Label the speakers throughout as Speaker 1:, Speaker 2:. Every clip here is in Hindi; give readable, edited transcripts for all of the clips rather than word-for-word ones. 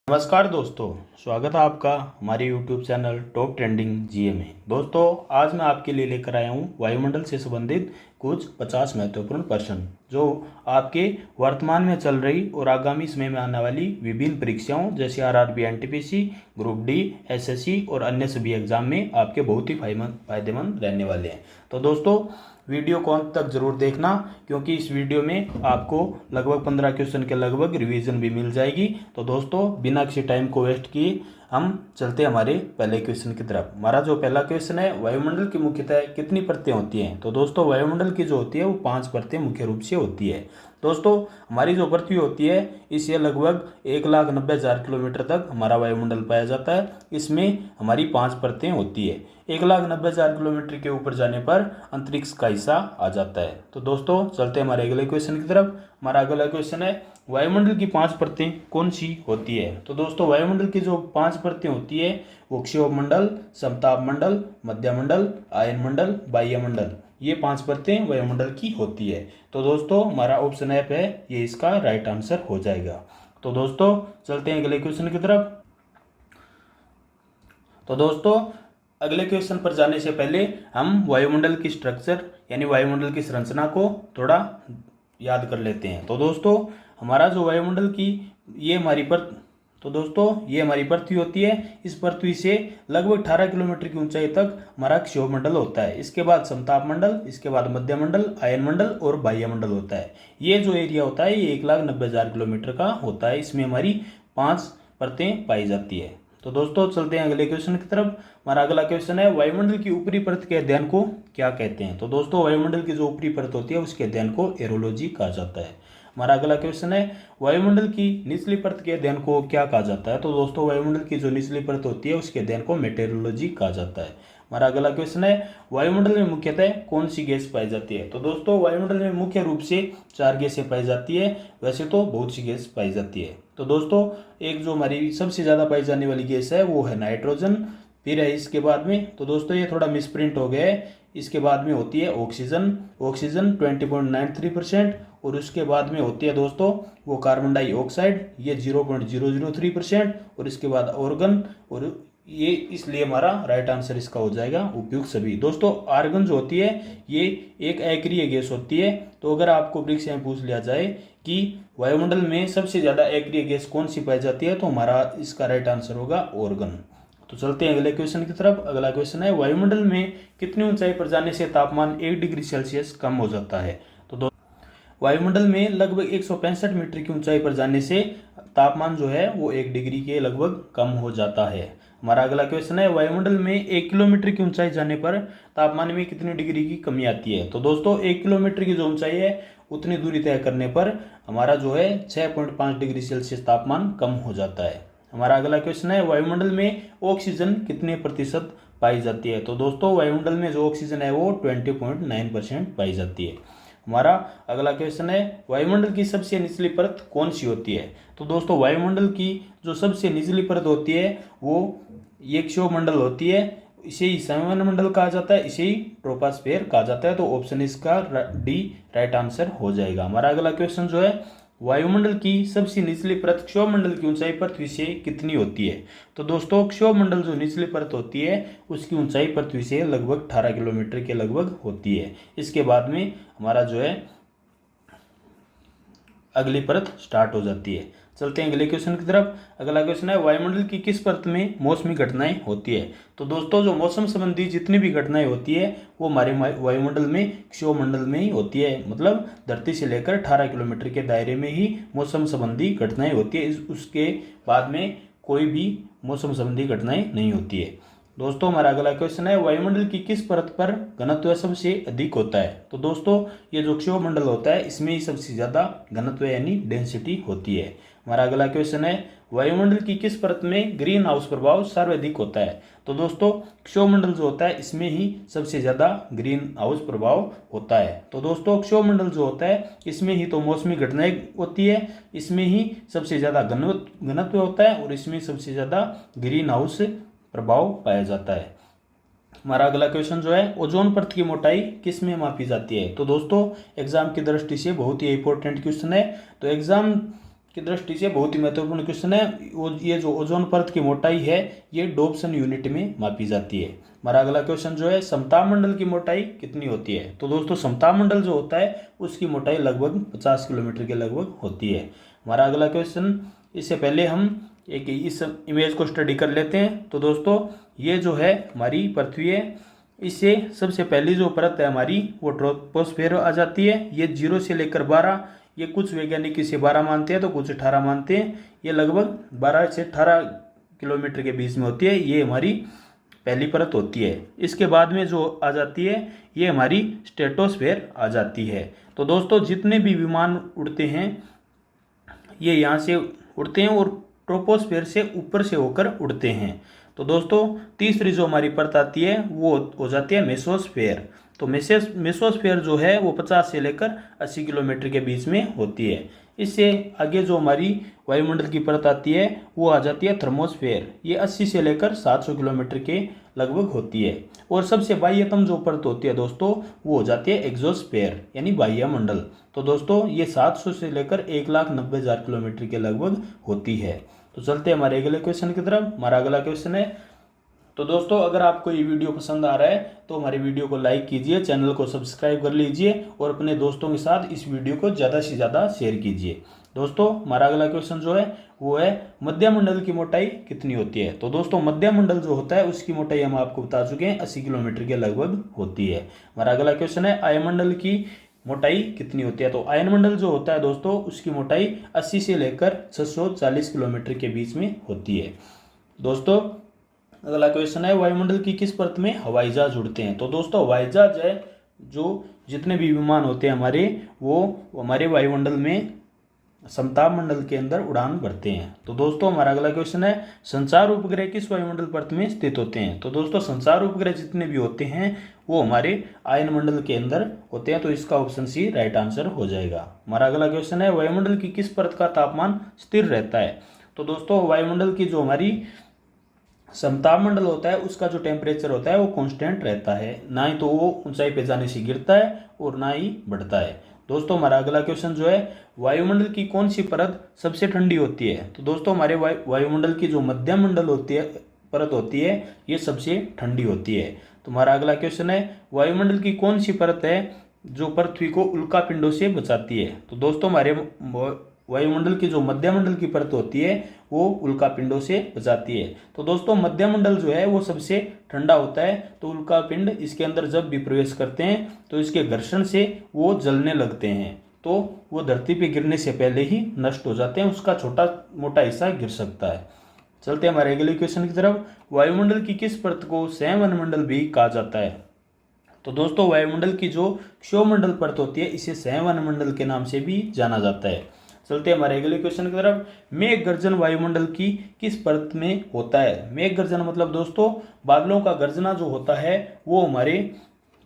Speaker 1: नमस्कार दोस्तों, स्वागत है आपका हमारे YouTube चैनल टॉप ट्रेंडिंग जीए में। दोस्तों, आज मैं आपके लिए लेकर आया हूँ वायुमंडल से संबंधित कुछ 50 महत्वपूर्ण प्रश्न जो आपके वर्तमान में चल रही और आगामी समय में आने वाली विभिन्न परीक्षाओं जैसे RRB, NTPC, group D, SSC और अन्य सभी एग्जाम में आपके बहुत ही फायदेमंद रहने वाले हैं। तो दोस्तों, वीडियो को अंत तक जरूर देखना, क्योंकि इस वीडियो में आपको लगभग 15 क्वेश्चन के लगभग रिवीजन भी मिल जाएगी। तो दोस्तों, बिना किसी टाइम को वेस्ट किए हम चलते हैं हमारे पहले क्वेश्चन की तरफ। हमारा जो पहला क्वेश्चन है, वायुमंडल की मुख्यतः कितनी परतें होती हैं? तो दोस्तों, वायुमंडल की जो होती है वो 5 परतें मुख्य रूप से होती है। दोस्तों, हमारी जो पृथ्वी होती है इससे लगभग 1,90,000 किलोमीटर तक हमारा वायुमंडल पाया जाता है। इसमें हमारी 5 परतें होती है। 1,90,000 किलोमीटर के ऊपर जाने पर अंतरिक्ष का हिस्सा आ जाता है। तो दोस्तों, चलते हैं हमारे अगले क्वेश्चन की तरफ। हमारा अगला क्वेश्चन है, वायुमंडल की 5 परतें कौन सी होती है? तो दोस्तों, वायुमंडल की जो 5 परतें होती है वो क्षोभमंडल, समतापमंडल, मध्यमंडल, आयनमंडल, बाह्यमंडल, ये 5 परतें वायुमंडल की होती है। तो दोस्तों, हमारा ऑप्शन एफ है ये इसका राइट आंसर हो जाएगा। तो दोस्तों, चलते हैं अगले क्वेश्चन की तरफ। तो दोस्तों, अगले क्वेश्चन पर जाने से पहले हम वायुमंडल की स्ट्रक्चर यानी वायुमंडल की संरचना को थोड़ा याद कर लेते हैं। तो दोस्तों, हमारा जो वायुमंडल की ये हमारी पर तो दोस्तों, ये हमारी पृथ्वी होती है। इस पृथ्वी से लगभग 18 किलोमीटर की ऊंचाई तक हमारा क्षोभमंडल होता है। इसके बाद समतापमंडल, इसके बाद मध्यमंडल, आयनमंडल और बाह्यमंडल होता है। ये जो एरिया होता है ये 1,90,000 किलोमीटर का होता है। इसमें हमारी 5 परतें पाई जाती है। तो दोस्तों, चलते हैं अगले क्वेश्चन की तरफ। हमारा अगला क्वेश्चन है, वायुमंडल की ऊपरी परत के अध्ययन को क्या कहते हैं? तो दोस्तों, वायुमंडल की जो ऊपरी परत होती है उसके अध्ययन को एरोलॉजी कहा जाता है। हमारा अगला क्वेश्चन है, वायुमंडल की निचली परत के अध्ययन को क्या कहा जाता है? तो दोस्तों, वायुमंडल की जो निचली परत होती है उसके अध्ययन को मेटेरोलॉजी कहा जाता है। हमारा अगला क्वेश्चन है, वायुमंडल में मुख्यतः कौन सी गैस पाई जाती है? तो दोस्तों, वायुमंडल में मुख्य रूप से 4 गैसें पाई जाती है। वैसे तो बहुत सी गैस पाई जाती है। तो दोस्तों, एक जो हमारी सबसे ज़्यादा पाई जाने वाली गैस है वो है नाइट्रोजन। फिर है इसके बाद में, तो दोस्तों ये थोड़ा मिसप्रिंट हो गया है, इसके बाद में होती है ऑक्सीजन। ऑक्सीजन 20.93%। और उसके बाद में होती है दोस्तों वो कार्बन डाइऑक्साइड, ये 0.003%। और इसके बाद ऑर्गन, और ये इसलिए हमारा राइट आंसर इसका हो जाएगा उपयुक्त सभी। दोस्तों, आर्गन जो होती है ये एक अक्रिय गैस होती है। तो अगर आपको परीक्षा में पूछ लिया जाए कि वायुमंडल में सबसे ज़्यादा अक्रिय गैस कौन सी पाई जाती है, तो हमारा इसका राइट आंसर होगा ऑर्गन। तो चलते हैं अगले क्वेश्चन की तरफ। अगला क्वेश्चन है, वायुमंडल में कितनी ऊंचाई पर जाने से तापमान 1 डिग्री सेल्सियस कम हो जाता है? तो वायुमंडल में लगभग 165 मीटर की ऊंचाई पर जाने से तापमान जो है वो 1 डिग्री के लगभग कम हो जाता है। हमारा अगला क्वेश्चन है, वायुमंडल में 1 किलोमीटर की ऊंचाई जाने पर तापमान में कितनी डिग्री की कमी आती है? तो दोस्तों, 1 किलोमीटर की जो ऊंचाई है उतनी दूरी तय करने पर हमारा जो है 6.5 डिग्री सेल्सियस तापमान कम हो जाता है। हमारा अगला क्वेश्चन है, वायुमंडल में ऑक्सीजन कितने प्रतिशत पाई जाती है? तो दोस्तों, वायुमंडल में जो ऑक्सीजन है वो 20.9% पाई जाती है। हमारा अगला क्वेश्चन है, वायुमंडल की सबसे निचली परत कौन सी होती है? तो दोस्तों, वायुमंडल की जो सबसे निचली परत होती है वो ये क्षोभमंडल होती है। इसे ही सममंडल कहा जाता है, इसे ही ट्रोपोस्फेयर कहा जाता है। तो ऑप्शन इसका डी राइट आंसर हो जाएगा। हमारा अगला क्वेश्चन जो है, वायुमंडल की सबसे निचली परत क्षोभमंडल की ऊंचाई पृथ्वी से कितनी होती है? तो दोस्तों, क्षोभमंडल जो निचली परत होती है उसकी ऊंचाई पृथ्वी से लगभग 18 किलोमीटर के लगभग होती है। इसके बाद में हमारा जो है अगली परत स्टार्ट हो जाती है। चलते हैं अगले क्वेश्चन की तरफ। अगला क्वेश्चन है, वायुमंडल की किस परत में मौसमी घटनाएं होती है? तो दोस्तों, जो मौसम संबंधी जितनी भी घटनाएं होती है वो हमारे वायुमंडल में क्षोभमंडल में ही होती है। मतलब धरती से लेकर 18 किलोमीटर के दायरे में ही मौसम संबंधी घटनाएं होती है। उसके बाद में कोई भी मौसम संबंधी घटनाएं नहीं होती है। दोस्तों, हमारा अगला क्वेश्चन है, वायुमंडल की किस परत पर घनत्व सबसे अधिक होता है? तो दोस्तों, ये जो क्षोभमंडल होता है इसमें ही सबसे ज़्यादा घनत्व यानी डेंसिटी होती है। हमारा अगला क्वेश्चन है, वायुमंडल की किस परत में ग्रीन हाउस प्रभाव सर्वाधिक होता है? तो दोस्तों, क्षोभमंडल जो होता है इसमें ही सबसे ज़्यादा ग्रीन हाउस प्रभाव होता है। तो दोस्तों, क्षोभमंडल जो होता है इसमें ही तो मौसमी घटनाएं होती है, इसमें ही सबसे ज़्यादा घनत्व होता है और इसमें सबसे ज़्यादा ग्रीन हाउस प्रभाव पाया जाता है। हमारा अगला क्वेश्चन जो है, ओजोन परत की मोटाई किस में मापी जाती है? तो दोस्तों, एग्जाम की दृष्टि से बहुत ही इंपॉर्टेंट क्वेश्चन है। तो एग्जाम की दृष्टि से बहुत ही महत्वपूर्ण क्वेश्चन है। ये जो ओजोन परत की मोटाई है ये डॉप्सन यूनिट में मापी जाती है। हमारा अगला क्वेश्चन जो है समताप मंडल की मोटाई कितनी होती है। तो दोस्तों समताप मंडल जो होता है उसकी मोटाई लगभग 50 किलोमीटर के लगभग होती है। हमारा अगला क्वेश्चन, इससे पहले हम एक इस इमेज को स्टडी कर लेते हैं। तो दोस्तों ये जो है हमारी पृथ्वी है, इससे सबसे पहली जो परत है हमारी वो ट्रोपोस्फेयर आ जाती है। ये 0 से लेकर 12, ये कुछ वैज्ञानिक इसे 12 मानते हैं तो कुछ 18 मानते हैं। ये लगभग 12 से 18 किलोमीटर के बीच में होती है, ये हमारी पहली परत होती है। इसके बाद में जो आ जाती है ये हमारी स्ट्रेटोस्फेयर आ जाती है। तो दोस्तों जितने भी विमान उड़ते हैं ये यहाँ से उड़ते हैं और ट्रोपोस्फेयर से ऊपर से होकर उड़ते हैं। तो दोस्तों तीसरी जो हमारी परत आती है वो हो जाती है मेसोस्फेयर। तो मेसोस्फेयर जो है वो 50 से लेकर 80 किलोमीटर के बीच में होती है। इससे आगे जो हमारी वायुमंडल की परत आती है वो आ जाती है थर्मोस्फेयर। ये 80 से लेकर 700 किलोमीटर के लगभग होती है। और सबसे बाह्यतम जो परत होती है दोस्तों वो हो जाती है एग्जोस्फेयर यानी बाह्यमंडल। तो दोस्तों ये 700 से लेकर 1,90,000 किलोमीटर के लगभग होती है। तो चलते हैं हमारे अगले क्वेश्चन की तरफ। हमारा अगला क्वेश्चन है, तो दोस्तों अगर आपको ये वीडियो पसंद आ रहा है तो हमारे वीडियो को लाइक कीजिए, चैनल को सब्सक्राइब कर लीजिए और अपने दोस्तों के साथ इस वीडियो को ज़्यादा से ज़्यादा शेयर कीजिए। दोस्तों हमारा अगला क्वेश्चन जो है वो है मध्यमंडल की मोटाई कितनी होती है। तो दोस्तों मध्यमंडल जो होता है उसकी मोटाई हम आपको बता चुके हैं 80 किलोमीटर के लगभग होती है। हमारा अगला क्वेश्चन है आयनमंडल की मोटाई कितनी होती है। तो आयनमंडल जो होता है दोस्तों उसकी मोटाई 80 से लेकर 640 किलोमीटर के बीच में होती है। दोस्तों अगला क्वेश्चन है वायुमंडल की किस परत में हवाई जहाज उड़ते हैं। तो दोस्तों हवाई जहाज है जो जितने भी विमान होते हैं हमारे वो हमारे वायुमंडल में समताप मंडल के अंदर उड़ान भरते हैं। तो दोस्तों हमारा अगला क्वेश्चन है संचार उपग्रह किस वायुमंडल परत में स्थित होते हैं। तो दोस्तों संचार उपग्रह जितने भी होते हैं वो हमारे आयनमंडल के अंदर होते हैं। तो इसका ऑप्शन सी राइट आंसर हो जाएगा। हमारा अगला क्वेश्चन है वायुमंडल की किस परत का तापमान स्थिर रहता है। तो दोस्तों वायुमंडल की जो हमारी समताप मंडल होता है उसका जो टेम्परेचर होता है वो कांस्टेंट रहता है, ना ही तो वो ऊंचाई पे जाने से गिरता है और ना ही बढ़ता है। दोस्तों हमारा अगला क्वेश्चन जो है वायुमंडल की कौन सी परत सबसे ठंडी होती है। तो दोस्तों हमारे वायुमंडल की जो मध्यम मंडल होती है परत होती है ये सबसे ठंडी होती है। तो हमारा अगला क्वेश्चन है वायुमंडल की कौन सी परत है जो पृथ्वी को उल्कापिंडों से बचाती है। तो दोस्तों हमारे वायुमंडल की जो मध्यमंडल की परत होती है वो उल्कापिंडों से बचाती है। तो दोस्तों मध्यमंडल जो है वो सबसे ठंडा होता है। तो उल्कापिंड इसके अंदर जब भी प्रवेश करते हैं तो इसके घर्षण से वो जलने लगते हैं, तो वो धरती पे गिरने से पहले ही नष्ट हो जाते हैं, उसका छोटा मोटा हिस्सा गिर सकता है। चलते हैं हमारे अगले क्वेश्चन की तरफ। वायुमंडल की किस परत को संवहनमंडल भी कहा जाता है। तो दोस्तों वायुमंडल की जो क्षोभमंडल परत होती है इसे संवहनमंडल के नाम से भी जाना जाता है। चलते हैं हमारे अगले क्वेश्चन की तरफ। मेघ गर्जन वायुमंडल की किस परत में होता है। मेघ गर्जन मतलब दोस्तों बादलों का गर्जना जो होता है वो हमारे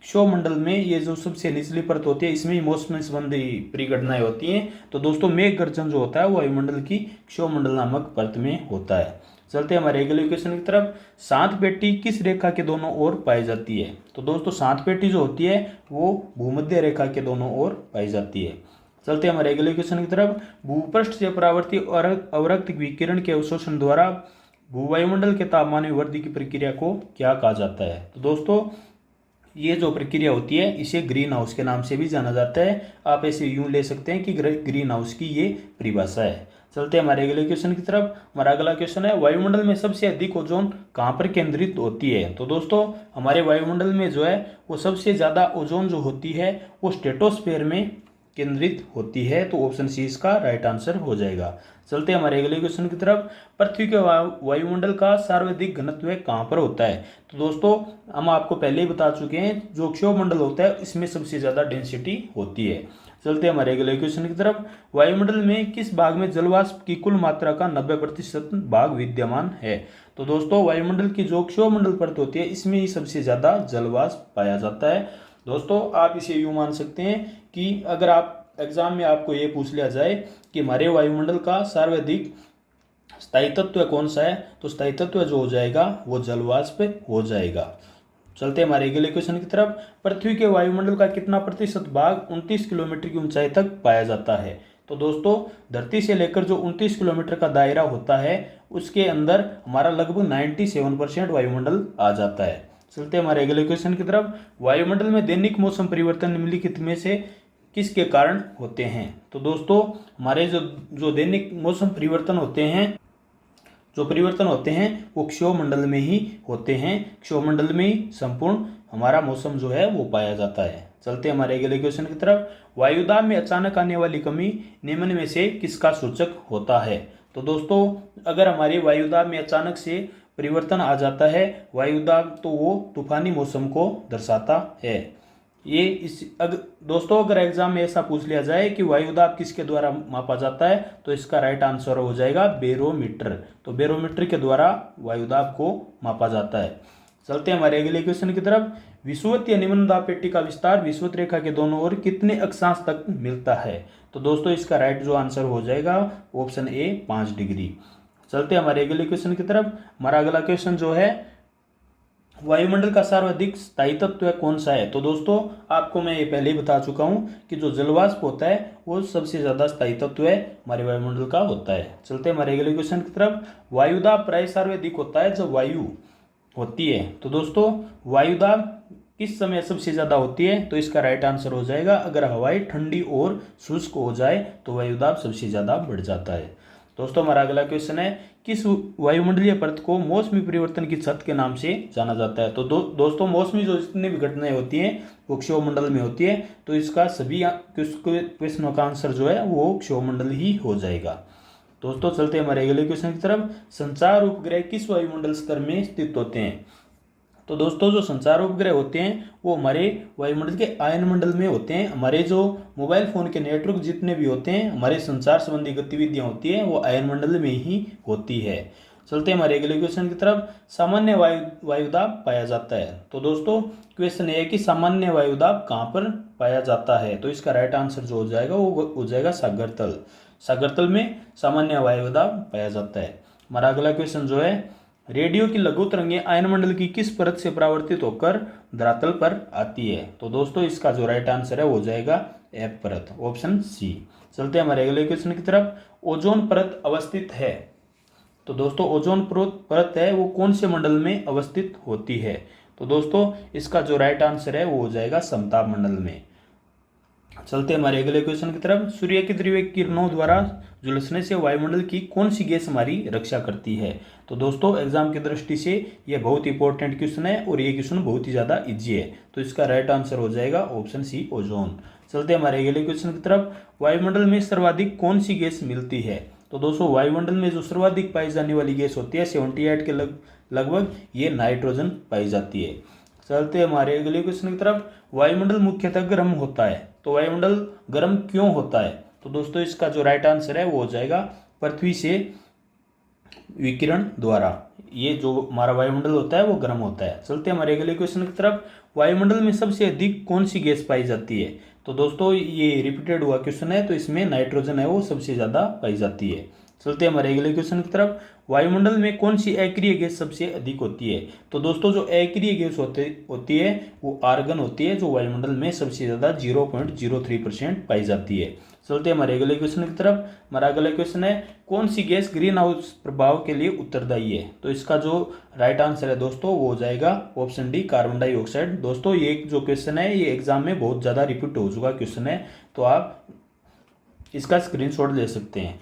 Speaker 1: क्षोभमंडल में, ये जो सबसे निचली परत होती है इसमें ही मौसम संबंधी परिघटनाएं होती हैं। तो दोस्तों मेघ गर्जन जो होता है वो वायुमंडल की क्षोभमंडल नामक परत में होता है। चलते हैं हमारे अगले क्वेश्चन की तरफ। सांत पेटी किस रेखा के दोनों ओर पाई जाती है। तो दोस्तों सांत पेटी जो होती है वो भूमध्य रेखा के दोनों ओर पाई जाती है। चलते हैं हमारे अगले क्वेश्चन की तरफ। भूपृष्ठ से परावर्तित और अवरक्त विकिरण के अवशोषण द्वारा भूवायुमंडल के तापमान में वृद्धि की प्रक्रिया को क्या कहा जाता है। तो दोस्तों ये जो प्रक्रिया होती है इसे ग्रीन हाउस के नाम से भी जाना जाता है। आप ऐसे यूं ले सकते हैं कि ग्रीन हाउस की ये परिभाषा है। चलते हैं हमारे अगले क्वेश्चन की तरफ। हमारा अगला क्वेश्चन है वायुमंडल में सबसे अधिक ओजोन कहाँ पर केंद्रित होती है। तो दोस्तों हमारे वायुमंडल में जो है वो सबसे ज़्यादा ओजोन जो होती है वो स्ट्रेटोस्फेयर में केंद्रित होती है। तो ऑप्शन सी इसका राइट आंसर हो जाएगा। चलते हैं हमारे अगले क्वेश्चन की तरफ। पृथ्वी के वायुमंडल का सर्वाधिक घनत्व कहाँ पर होता है। तो दोस्तों हम आपको पहले ही बता चुके हैं जो क्षोभमंडल होता है इसमें सबसे ज़्यादा डेंसिटी होती है। चलते हैं हमारे अगले क्वेश्चन की तरफ। वायुमंडल में किस भाग में जलवाष्प की कुल मात्रा का 90% भाग विद्यमान है। तो दोस्तों वायुमंडल की जो क्षोभमंडल परत होती है इसमें ही सबसे ज़्यादा जलवाष्प पाया जाता है। दोस्तों आप इसे यूँ मान सकते हैं कि अगर आप एग्जाम में आपको ये पूछ लिया जाए कि हमारे वायुमंडल का सर्वाधिक स्थायी तत्व कौन सा है, तो स्थायी तत्व जो हो जाएगा वो जलवाष्प हो जाएगा। चलते हैं हमारे अगले क्वेश्चन की तरफ। पृथ्वी के वायुमंडल का कितना प्रतिशत भाग 29 किलोमीटर की ऊंचाई तक पाया जाता है। तो दोस्तों धरती से लेकर जो 29 किलोमीटर का दायरा होता है उसके अंदर हमारा लगभग 97% वायुमंडल आ जाता है। चलते हैं हमारे अगले क्वेश्चन की तरफ। वायुमंडल में दैनिक मौसम परिवर्तन निम्नलिखित में से किसके कारण होते हैं? तो दोस्तों हमारे जो दैनिक मौसम परिवर्तन होते हैं वो क्षोभमंडल में ही होते हैं। क्षोभमंडल में ही संपूर्ण हमारा मौसम जो है वो पाया जाता है। चलते हैं हमारे अगले क्वेश्चन की तरफ। वायुदाब में अचानक आने वाली कमी निम्न में से किसका सूचक होता है? तो दोस्तों अगर हमारे वायुदाब में अचानक से परिवर्तन आ जाता है वायुदाब, तो वो तूफानी मौसम को दर्शाता है। दोस्तों अगर एग्जाम में ऐसा पूछ लिया जाए कि वायुदाब किसके द्वारा मापा जाता है तो इसका राइट आंसर हो जाएगा बैरोमीटर। तो बैरोमीटर के द्वारा वायुदाब को मापा जाता है। चलते हैं हमारे अगले क्वेश्चन की तरफ। विषुवत या निम्न दाब पेटी का विस्तार विषुवत रेखा के दोनों ओर कितने अक्षांश तक मिलता है? तो दोस्तों इसका राइट जो आंसर हो जाएगा ऑप्शन ए 5 डिग्री। चलते हैं हमारे अगले क्वेश्चन की तरफ। हमारा अगला क्वेश्चन जो है वायुमंडल का सर्वाधिक स्थायी तत्व कौन सा है? तो दोस्तों आपको मैं ये पहले ही बता चुका हूं कि जो जलवाष्प होता है वो सबसे ज्यादा स्थायी तत्व है हमारे वायुमंडल का होता है। चलते हैं हमारे अगले क्वेश्चन की तरफ। वायुदाब प्राय सर्वाधिक होता है जब वायु होती है। तो दोस्तों वायुदाब किस समय सबसे ज्यादा होती है? तो इसका राइट आंसर हो जाएगा अगर हवाएं ठंडी और शुष्क हो जाए तो वायुदाब सबसे ज्यादा बढ़ जाता है। दोस्तों हमारा अगला क्वेश्चन है किस वायुमंडलीय परत को मौसमी परिवर्तन की छत के नाम से जाना जाता है? तो दोस्तों मौसमी जो जितनी भी घटनाएं होती हैं वो क्षोभमंडल में होती है, तो इसका सभी क्वेश्चनों का आंसर जो है वो क्षोभमंडल ही हो जाएगा। दोस्तों चलते हैं हमारे अगले क्वेश्चन की तरफ। संचार उपग्रह किस वायुमंडल स्तर में स्थित होते हैं? तो दोस्तों जो संचार उपग्रह होते हैं वो हमारे वायुमंडल के आयनमंडल में होते हैं। हमारे जो मोबाइल फोन के नेटवर्क जितने भी होते हैं, हमारे संचार संबंधी गतिविधियां होती हैं वो आयनमंडल में ही होती है। चलते हैं हमारे अगले क्वेश्चन की तरफ। सामान्य वायुदाब पाया जाता है। तो दोस्तों क्वेश्चन ये है कि सामान्य वायुदाब कहाँ पर पाया जाता है? तो इसका राइट आंसर जो हो जाएगा वो हो जाएगा सागर तल। सागर तल में सामान्य वायुदाब पाया जाता है। हमारा अगला क्वेश्चन जो है रेडियो की लघु तरंगें आयनमंडल की किस परत से परावर्तित होकर धरातल पर आती है? तो दोस्तों इसका जो राइट आंसर है वो हो जाएगा एफ परत, ऑप्शन सी। चलते हैं हमारे अगले क्वेश्चन की तरफ। ओजोन परत अवस्थित है। तो दोस्तों ओजोन परत है वो कौन से मंडल में अवस्थित होती है? तो दोस्तों इसका जो राइट आंसर है वो हो जाएगा समताप मंडल में। चलते हैं हमारे अगले क्वेश्चन की तरफ। सूर्य की ध्रुवीय किरणों द्वारा झुलसने से वायुमंडल की कौन सी गैस हमारी रक्षा करती है? तो दोस्तों एग्जाम की दृष्टि से यह बहुत इंपॉर्टेंट क्वेश्चन है और ये क्वेश्चन बहुत ही ज्यादा इजी है, तो इसका राइट आंसर हो जाएगा ऑप्शन सी ओजोन। चलते हैं हमारे अगले क्वेश्चन की तरफ। वायुमंडल में सर्वाधिक कौन सी गैस मिलती है? तो दोस्तों वायुमंडल में जो सर्वाधिक पाई जाने वाली गैस होती है 78 के लगभग ये नाइट्रोजन पाई जाती है। चलते हैं हमारे अगले क्वेश्चन की तरफ। वायुमंडल मुख्यतः गर्म होता है। तो वायुमंडल गर्म क्यों होता है? तो दोस्तों इसका जो राइट आंसर है वो हो जाएगा पृथ्वी से विकिरण द्वारा। ये जो हमारा वायुमंडल होता है वो गर्म होता है। चलते हैं हमारे अगले क्वेश्चन की तरफ। वायुमंडल में सबसे अधिक कौन सी गैस पाई जाती है? तो दोस्तों ये रिपीटेड हुआ क्वेश्चन है, तो इसमें नाइट्रोजन है वो सबसे ज्यादा पाई जाती है। चलते हैं हमारे अगले क्वेश्चन की तरफ। वायुमंडल में कौन सी अक्रिय गैस सबसे अधिक होती है? तो दोस्तों जो अक्रिय गैस होती है वो आर्गन होती है, जो वायुमंडल में सबसे ज्यादा 0.03% पाई जाती है। चलते हैं हमारे अगले क्वेश्चन की तरफ। हमारा अगला क्वेश्चन है कौन सी गैस ग्रीन हाउस प्रभाव के लिए उत्तरदायी है? तो इसका जो राइट आंसर है दोस्तों वो हो जाएगा ऑप्शन डी कार्बन डाइऑक्साइड। दोस्तों ये जो क्वेश्चन है ये एग्जाम में बहुत ज्यादा रिपीट हो चुका क्वेश्चन है, तो आप इसका स्क्रीनशॉट ले सकते हैं।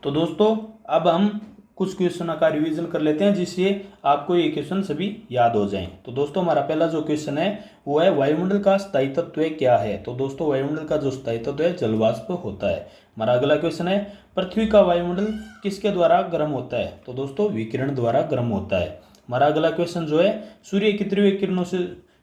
Speaker 1: तो दोस्तों अब हम कुछ क्वेश्चन का रिवीजन कर लेते हैं जिससे आपको ये क्वेश्चन सभी याद हो जाएं। तो दोस्तों हमारा पहला जो क्वेश्चन है वो है वायुमंडल का स्थायी तत्व क्या है? तो दोस्तों वायुमंडल का जो स्थायी तत्व है जलवाष्प होता है। हमारा अगला क्वेश्चन है पृथ्वी का वायुमंडल किसके द्वारा गर्म होता है? तो दोस्तों विकिरण द्वारा गर्म होता है। हमारा अगला क्वेश्चन जो है सूर्य की तीव्र किरणों से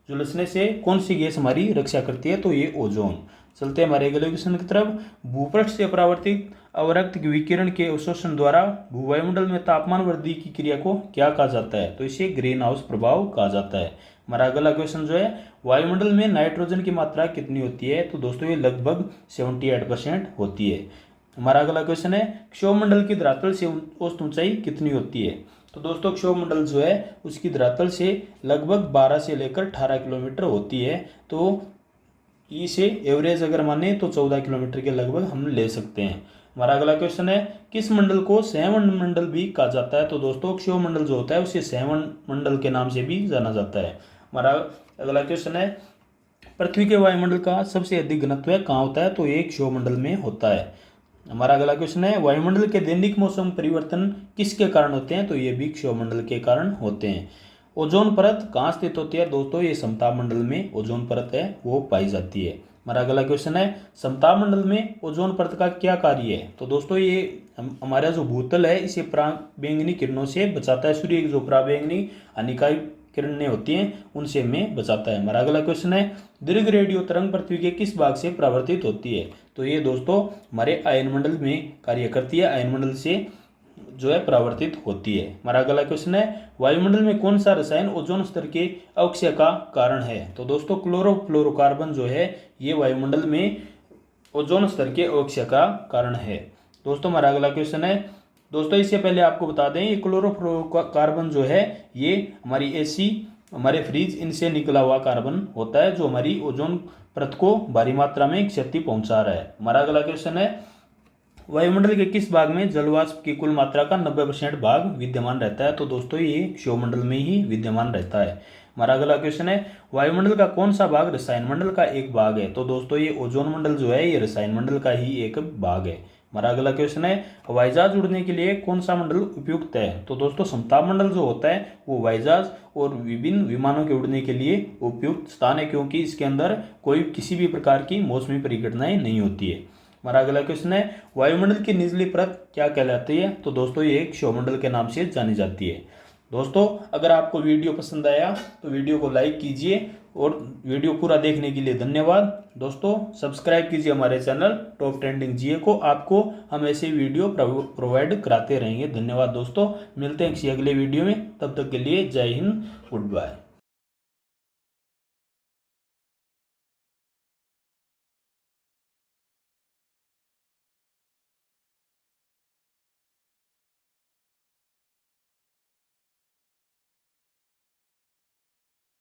Speaker 1: झुलसने से कौन सी गैस हमारी रक्षा करती है? तो ये ओजोन। चलते हैं हमारे अगले क्वेश्चन की तरफ। भूपृष्ठ से परावर्तित अवरक्त विकिरण के अवशोषण द्वारा वायुमंडल में तापमान वृद्धि की क्रिया को क्या कहा जाता है? तो इसे ग्रीन हाउस प्रभाव कहा जाता है। हमारा अगला क्वेश्चन जो है वायुमंडल में नाइट्रोजन की मात्रा कितनी होती है? तो दोस्तों ये लगभग 78% होती है। हमारा अगला क्वेश्चन है क्षोभमंडल की धरातल से औसत ऊंचाई कितनी होती है? तो दोस्तों क्षोभमंडल जो है उसकी धरातल से लगभग 12 से लेकर 18 किलोमीटर होती है। तो ई से एवरेज अगर माने तो 14 किलोमीटर के लगभग हम ले सकते हैं। हमारा अगला क्वेश्चन है, किस मंडल को सैवन मंडल भी कहा जाता है? तो दोस्तों क्षोभ मंडल जो होता है उसे सैवन मंडल के नाम से भी जाना जाता है। हमारा अगला क्वेश्चन है, पृथ्वी के वायुमंडल का सबसे अधिक घनत्व कहाँ होता है? तो ये क्षोभ मंडल में होता है। हमारा अगला क्वेश्चन है, वायुमंडल के दैनिक मौसम परिवर्तन किसके कारण होते हैं? तो ये भी क्षोभ मंडल के कारण होते हैं। ओजोन परत कहाँ स्थित होती है? दोस्तों ये समताप मंडल में ओजोन परत है वो पाई जाती है। हमारा अगला क्वेश्चन है, समताप मंडल में ओजोन परत का क्या कार्य है? तो दोस्तों ये हमारा जो भूतल है इसे पराबैंगनी किरणों से बचाता है। सूर्य की जो पराबैंगनी हानिकारक किरणें होती हैं उनसे हमें बचाता है। हमारा अगला क्वेश्चन है, दीर्घ रेडियो तरंग पृथ्वी के किस भाग से परावर्तित होती है? तो ये दोस्तों हमारे आयनमंडल में कार्य करती है, आयनमंडल से जो है परावर्तित होती है। हमारा अगला क्वेश्चन है, वायुमंडल में कौन सा रसायन ओजोन स्तर के अवक्षय का कारण है? तो दोस्तों क्लोरोफ्लोरोकार्बन जो है ये वायुमंडल में ओजोन स्तर के अवक्षय का कारण है। दोस्तों हमारा अगला क्वेश्चन है, दोस्तों इससे पहले आपको बता दें ये क्लोरोफ्लोरोकार्बन जो है ये हमारी एसी हमारे फ्रिज इनसे निकला हुआ कार्बन होता है जो हमारी ओजोन परत को भारी मात्रा में क्षति पहुंचा रहा है। हमारा अगला क्वेश्चन है, वायुमंडल के किस भाग में जलवाष्प की कुल मात्रा का 90% भाग विद्यमान रहता है? तो दोस्तों ये क्षोभमंडल में ही विद्यमान रहता है। हमारा अगला क्वेश्चन है, वायुमंडल का कौन सा भाग रसायन मंडल का एक भाग है? तो दोस्तों ये ओजोन मंडल जो है ये रसायन मंडल का ही एक भाग है। हमारा अगला क्वेश्चन है, हवाई जहाज उड़ने के लिए कौन सा मंडल उपयुक्त है? तो दोस्तों समताप मंडल जो होता है वो हवाई जहाज और विभिन्न विमानों के उड़ने के लिए उपयुक्त स्थान है क्योंकि इसके अंदर कोई किसी भी प्रकार की मौसमी परिघटनाएं नहीं होती है। हमारा अगला क्वेश्चन है, वायुमंडल की निचली परत क्या कहलाती है? तो दोस्तों ये क्षोभमंडल के नाम से जानी जाती है। दोस्तों अगर आपको वीडियो पसंद आया तो वीडियो को लाइक कीजिए और वीडियो पूरा देखने के लिए धन्यवाद। दोस्तों सब्सक्राइब कीजिए हमारे चैनल टॉप ट्रेंडिंग जीए को, आपको हम ऐसे वीडियो प्रोवाइड कराते रहेंगे। धन्यवाद दोस्तों, मिलते हैं किसी अगले वीडियो में, तब तक के लिए जय हिंद, गुड बाय।